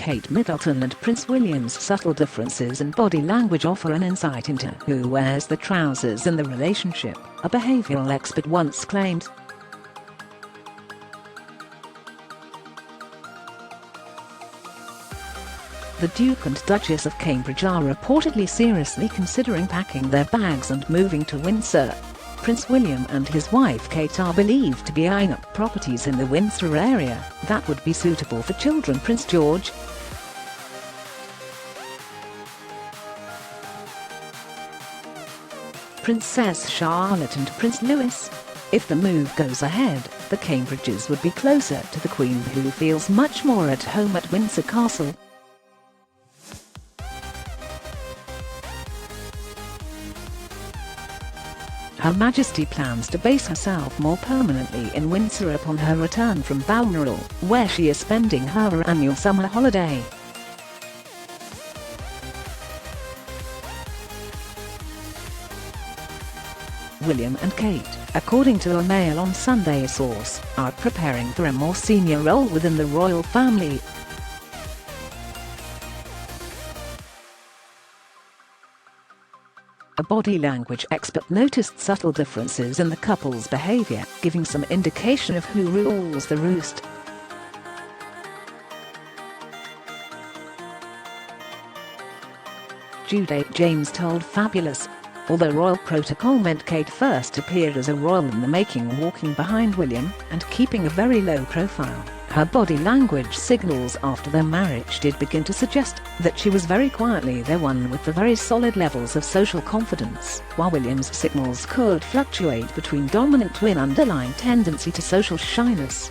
Kate Middleton and Prince William's subtle differences in body language offer an insight into who wears the trousers in the relationship, a behavioral expert once claimed. The Duke and Duchess of Cambridge are reportedly seriously considering packing their bags and moving to Windsor. Prince William and his wife Kate are believed to be eyeing up properties in the Windsor area that would be suitable for children. Prince George, Princess Charlotte and Prince Louis. If the move goes ahead, the Cambridges would be closer to the Queen, who feels much more at home at Windsor Castle. Her Majesty plans to base herself more permanently in Windsor upon her return from Balmoral, where she is spending her annual summer holiday. William and Kate, according to a Mail on Sunday source, are preparing for a more senior role within the royal family. A body language expert noticed subtle differences in the couple's behavior, giving some indication of who rules the roost. Jude James told Fabulous. Although royal protocol meant Kate first appeared as a royal in the making, walking behind William and keeping a very low profile, her body language signals after their marriage did begin to suggest that she was very quietly the one with the very solid levels of social confidence, while William's signals could fluctuate between dominant twin underlying tendency to social shyness.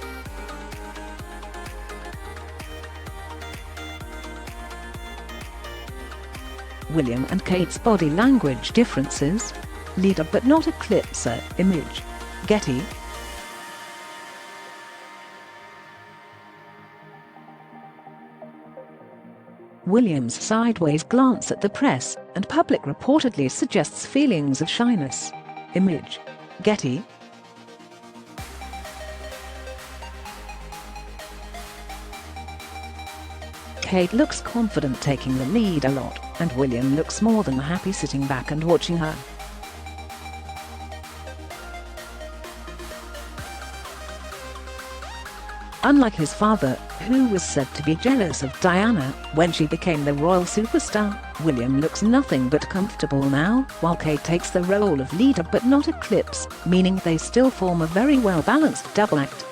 William and Kate's body language differences. Leader but not eclipser image. Getty. William's sideways glance at the press and public reportedly suggests feelings of shyness. Image. Getty. Kate looks confident taking the lead a lot, and William looks more than happy sitting back and watching her. Unlike his father, who was said to be jealous of Diana when she became the royal superstar, William looks nothing but comfortable now, while Kate takes the role of leader but not eclipse, meaning they still form a very well-balanced double act.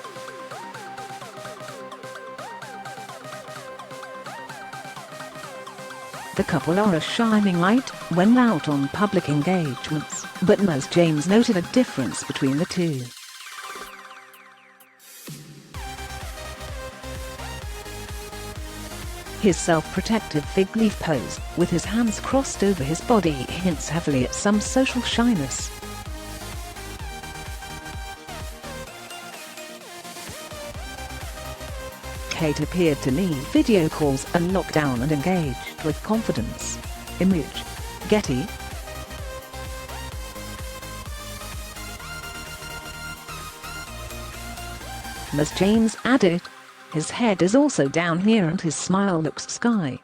The couple are a shining light when out on public engagements, but Ms. James noted a difference between the two. His self-protective fig leaf pose, with his hands crossed over his body, hints heavily at some social shyness. Kate appeared to leave video calls and look down and engaged with confidence. Image. Getty. Ms. James added, "His head is also down here and his smile looks sky."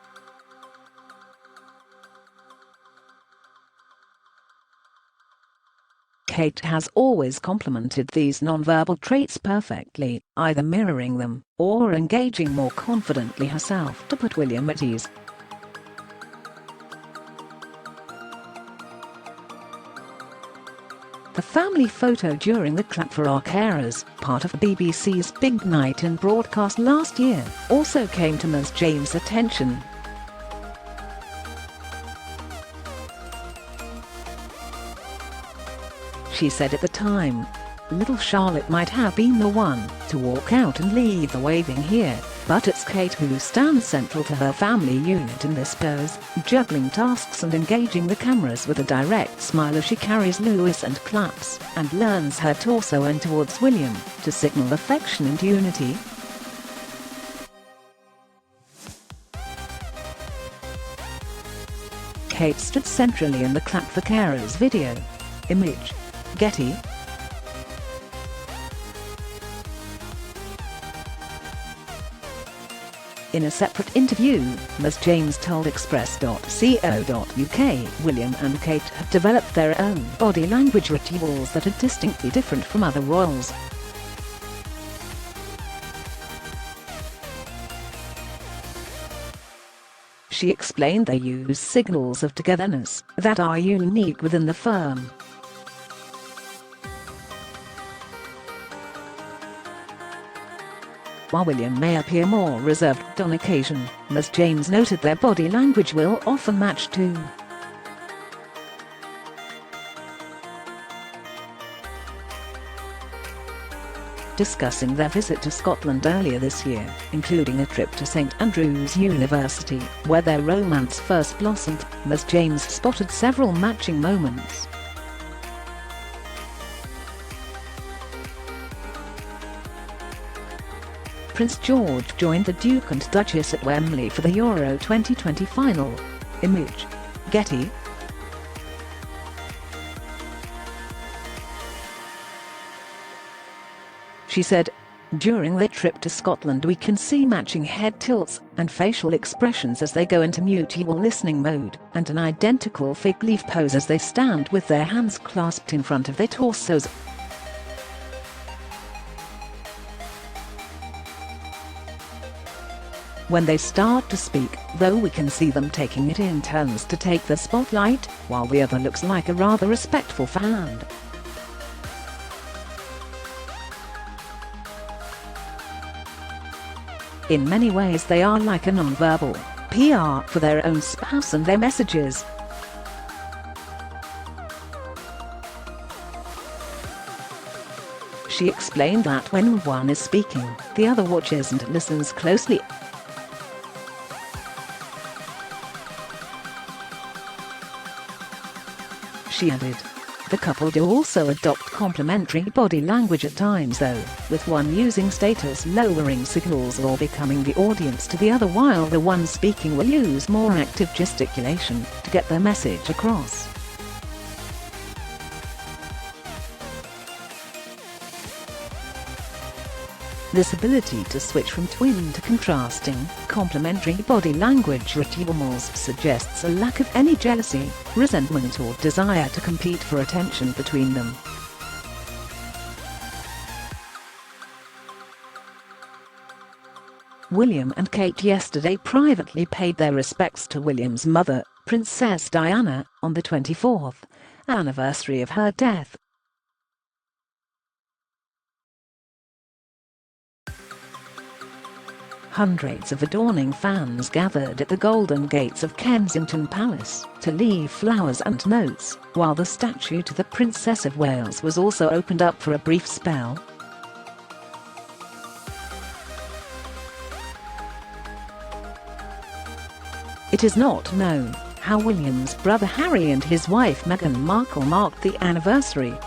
Kate has always complemented these nonverbal traits perfectly, either mirroring them or engaging more confidently herself to put William at ease. The family photo during the clap for our carers, part of the BBC's Big Night In broadcast last year, also came to Ms. James' attention. She said at the time, "Little Charlotte might have been the one to walk out and lead the waving here, but it's Kate who stands central to her family unit in this pose, juggling tasks and engaging the cameras with a direct smile as she carries Louis and claps and leans her torso in towards William to signal affection and unity." Kate stood centrally in the Clap for Carers video. Image. Getty. In a separate interview, Ms. James told Express.co.uk William and Kate have developed their own body language rituals that are distinctly different from other royals. She explained they use signals of togetherness that are unique within the firm. While William may appear more reserved on occasion, Ms. James noted their body language will often match too. Discussing their visit to Scotland earlier this year, including a trip to St Andrews University, where their romance first blossomed, Ms. James spotted several matching moments. Prince George joined the Duke and Duchess at Wembley for the Euro 2020 final. Image. Getty. She said, "During their trip to Scotland we can see matching head tilts and facial expressions as they go into mutual listening mode, and an identical fig leaf pose as they stand with their hands clasped in front of their torsos. When they start to speak, though, we can see them taking it in turns to take the spotlight, while the other looks like a rather respectful fan. In many ways they are like a non-verbal PR for their own spouse and their messages." She explained that when one is speaking, the other watches and listens closely. She added, "The couple do also adopt complementary body language at times though, with one using status-lowering signals or becoming the audience to the other, while the one speaking will use more active gesticulation to get their message across." This ability to switch from twin to contrasting, complementary body language rituals suggests a lack of any jealousy, resentment or desire to compete for attention between them. William and Kate yesterday privately paid their respects to William's mother, Princess Diana, on the 24th anniversary of her death. Hundreds of adoring fans gathered at the Golden Gates of Kensington Palace to leave flowers and notes, while the statue to the Princess of Wales was also opened up for a brief spell. It is not known how William's brother Harry and his wife Meghan Markle marked the anniversary,